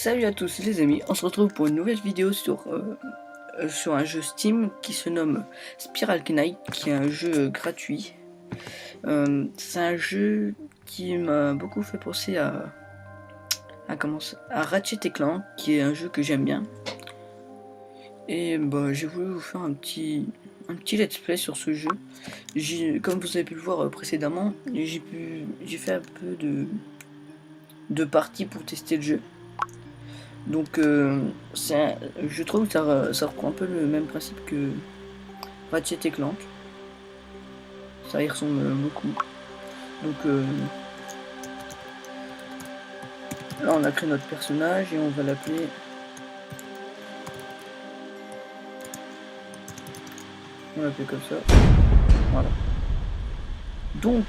Salut à tous les amis, on se retrouve pour une nouvelle vidéo sur un jeu Steam qui se nomme Spiral Knight, qui est un jeu gratuit. C'est un jeu qui m'a beaucoup fait penser à Ratchet & Clank, qui est un jeu que j'aime bien. Et bah, j'ai voulu vous faire un petit let's play sur ce jeu. Comme vous avez pu le voir précédemment, j'ai fait un peu de parties pour tester le jeu. Donc je trouve que ça reprend un peu le même principe que Ratchet & Clank. Ça y ressemble beaucoup. Donc là on a créé notre personnage et on va l'appeler... On l'appelle comme ça. Voilà. Donc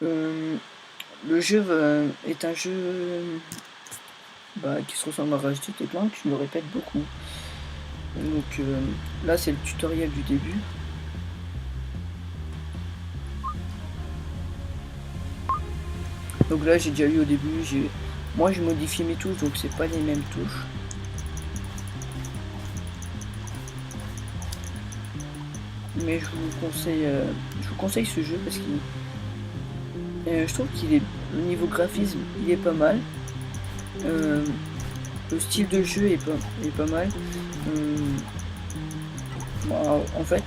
le jeu est un jeu qui se ressemble à Ratchet & Clank, je le répète beaucoup. Donc là c'est le tutoriel du début. Donc là j'ai déjà eu au début, moi je modifie mes touches, donc c'est pas les mêmes touches. Mais je vous conseille ce jeu parce qu'il je trouve qu'il est, au niveau graphisme il est pas mal. Le style de jeu est pas mal. En fait,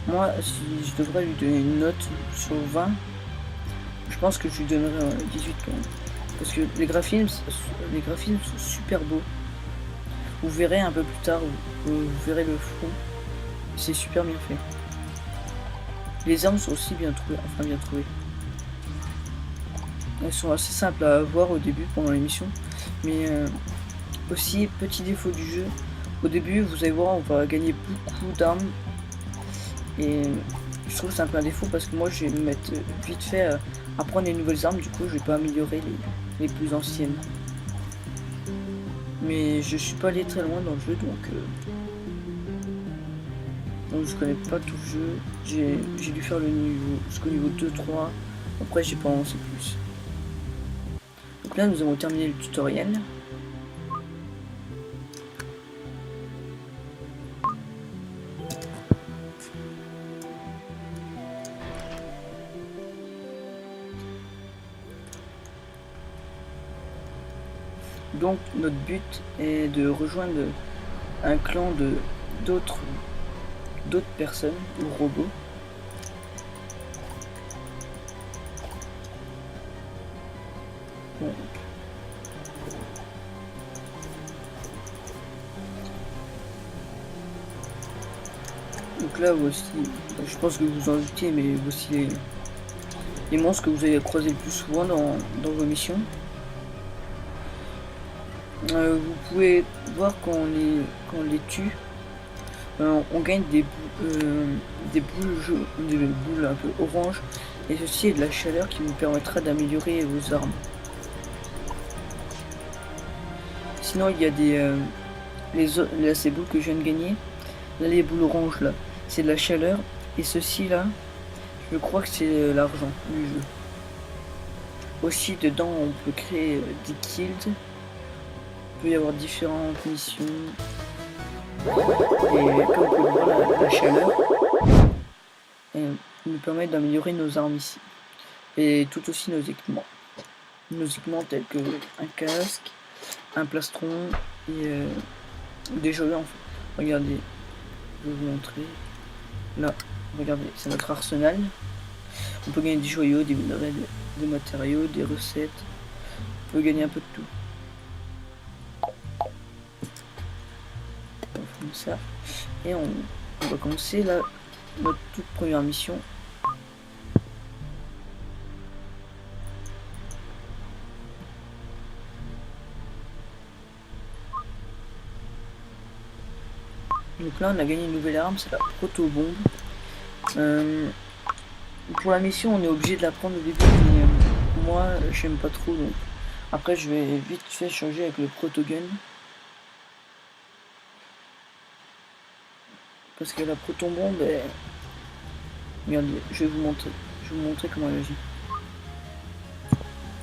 moi si je devrais lui donner une note sur 20, je pense que je lui donnerais un 18 quand même. Parce que les graphismes sont super beaux. Vous verrez un peu plus tard, vous verrez le fond. C'est super bien fait. Les armes sont aussi bien trouvées, Elles sont assez simples à avoir au début pendant l'émission. Mais aussi, petit défaut du jeu, au début vous allez voir on va gagner beaucoup d'armes. Et je trouve que c'est un peu un défaut parce que moi je vais me mettre vite fait à prendre les nouvelles armes, du coup je vais pas améliorer les plus anciennes. Mais je suis pas allé très loin dans le jeu, donc je connais pas tout le jeu. J'ai dû faire le niveau jusqu'au niveau 2-3, après j'ai pas avancé plus. Donc là nous avons terminé le tutoriel. Donc notre but est de rejoindre un clan d'autres personnes ou robots. Donc là aussi, je pense que vous en doutez, mais voici les monstres que vous allez croiser le plus souvent dans vos missions. Vous pouvez voir quand on les tue, on gagne des boules un peu orange, et ceci est de la chaleur qui vous permettra d'améliorer vos armes. Sinon il y a ces boules que je viens de gagner. Là les boules oranges là, c'est de la chaleur, et ceci là, je crois que c'est l'argent du jeu. Aussi dedans on peut créer des kills. Il peut y avoir différentes missions. Et comme vous pouvez voir, la chaleur nous permet d'améliorer nos armes ici. Et tout aussi nos équipements. Nos équipements tels que un casque, un plastron et des joyaux en fait. Regardez, je vais vous montrer. Là, regardez, c'est notre arsenal. On peut gagner des joyaux, des minerais, des matériaux, des recettes. On peut gagner un peu de tout. Comme ça, et on va commencer là notre toute première mission. Donc là on a gagné une nouvelle arme, c'est la proto-bombe. Pour la mission on est obligé de la prendre au début, mais moi j'aime pas trop, donc après je vais vite fait changer avec le proto-gun. Parce que la proton-bombe, regardez, je vais vous montrer comment elle agit.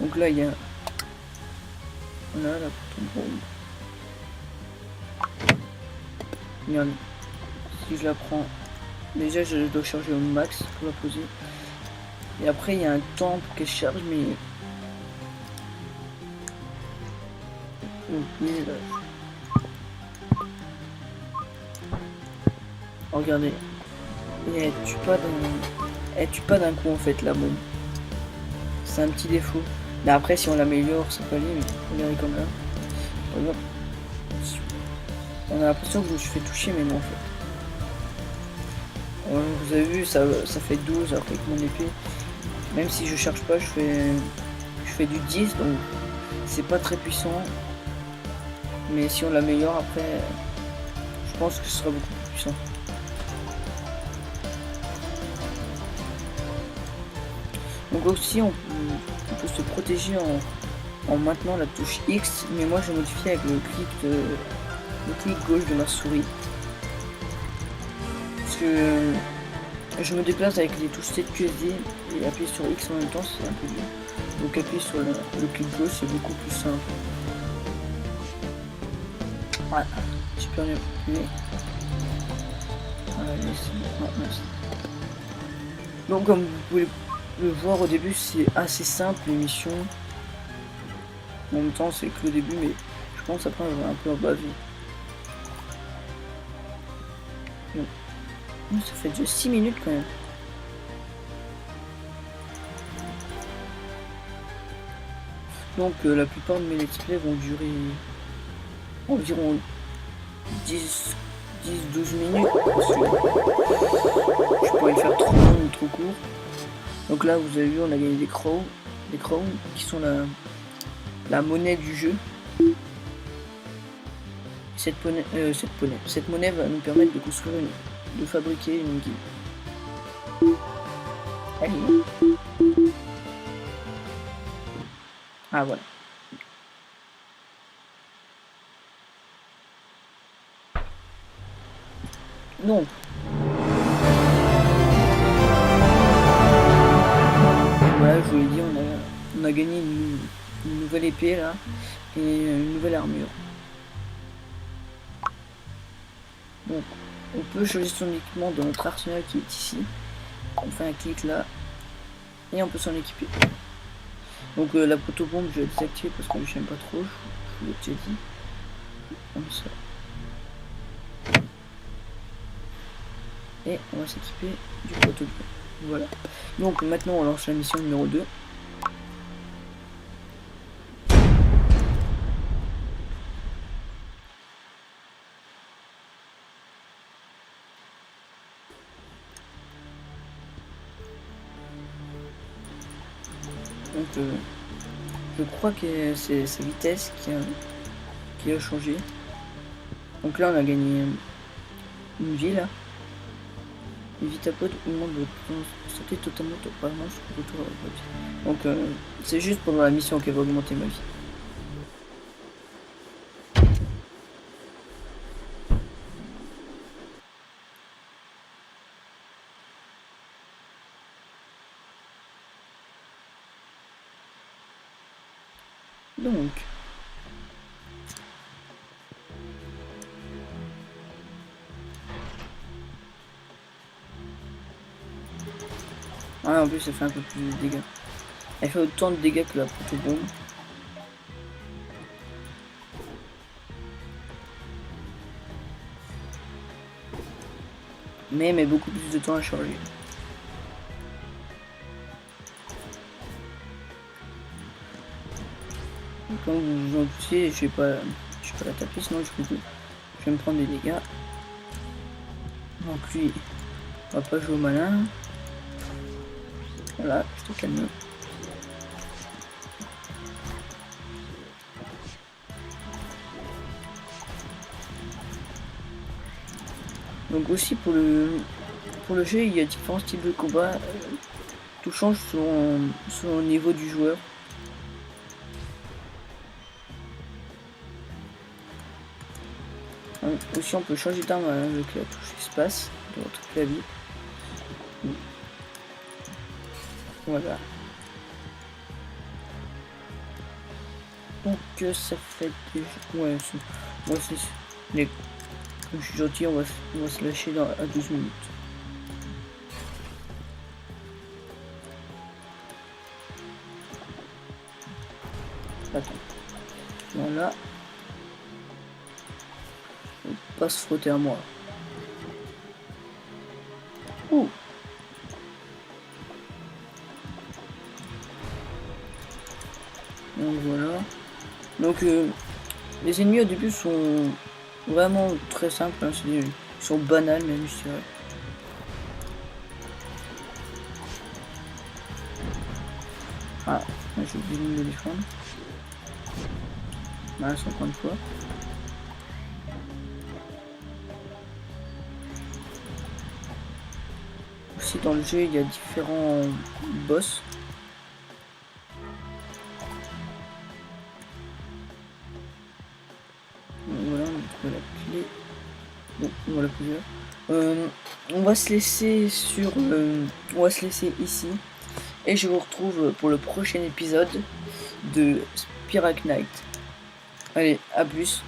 Donc là il y a Là, la bombe. Regardez. Si je la prends, déjà je dois charger au max pour la poser. Et après il y a un temps pour qu'elle charge, mais donc, oh, regardez. Et elle tue pas d'un coup en fait la bombe. C'est un petit défaut. Mais après si on l'améliore ça peut aller, mais regardez comme là. Regarde. On a l'impression que je me suis fait toucher mais non en fait. Vous avez vu ça fait 12 après avec mon épée. Même si je cherche pas je fais du 10 donc c'est pas très puissant. Mais si on l'améliore après je pense que ce sera beaucoup plus puissant. Donc aussi on peut se protéger en maintenant la touche X, mais moi je modifie avec le clic gauche de ma souris. Parce que je me déplace avec les touches ZQSD et appuyer sur X en même temps c'est un peu dur. Donc appuyer sur le clic gauche c'est beaucoup plus simple. Voilà, j'ai perdu mais donc comme vous pouvez le voir au début c'est assez simple l'émission. En même temps c'est que le début mais je pense après on va un peu en baver. Ça fait déjà 6 minutes quand même. Donc la plupart de mes let's play vont durer environ 10-12 minutes. Parce que je pourrais le faire trop long ou trop court. Donc là vous avez vu on a gagné des crowns qui sont la monnaie du jeu. Cette monnaie va nous permettre de construire de fabriquer une guilde. Allez. Ah voilà. Donc voilà, je vous l'ai dit, on a gagné une nouvelle épée là et une nouvelle armure. Donc on peut changer son équipement dans notre arsenal qui est ici. On fait un clic là et on peut s'en équiper. Donc la protobombe je vais désactiver parce que j'aime pas trop, je vous l'ai déjà dit. Comme ça. Et on va s'équiper du protobombe. Voilà. Donc maintenant on lance la mission numéro 2. Donc je crois que c'est sa vitesse qui a changé. Donc là on a gagné une ville. Une vitapode augmente votre santé totalement apparemment sur retour à la voiture. Donc c'est juste pendant la mission qu'elle va augmenter ma vie. Donc en plus elle fait un peu plus de dégâts. Elle fait autant de dégâts que la protobombe. Mais elle met beaucoup plus de temps à charger. Comme vous vous en doutez, je vais pas la taper sinon je vais me prendre des dégâts. Donc lui, on va pas jouer au malin. Voilà, je te calme. Donc aussi pour le jeu, il y a différents types de combats. Tout change selon le niveau du joueur. Aussi on peut changer d'arme avec la touche espace de votre clavier. Voilà. Donc ça fait déjà... Ouais, les... Comme je suis gentil, on va se lâcher à 12 minutes. Attends. Voilà. Faut pas se frotter à moi. Ouh. Donc voilà. Donc les ennemis au début sont vraiment très simples, hein. Ils sont banals même, je dirais. Ah, j'ai oublié de me défendre. Voilà, 50 fois. Aussi dans le jeu, il y a différents boss. Donc voilà, on a trouvé la clé. Bon, voilà plusieurs. On va se laisser sur... on va se laisser ici. Et je vous retrouve pour le prochain épisode de Spirac Knight. Allez, à plus.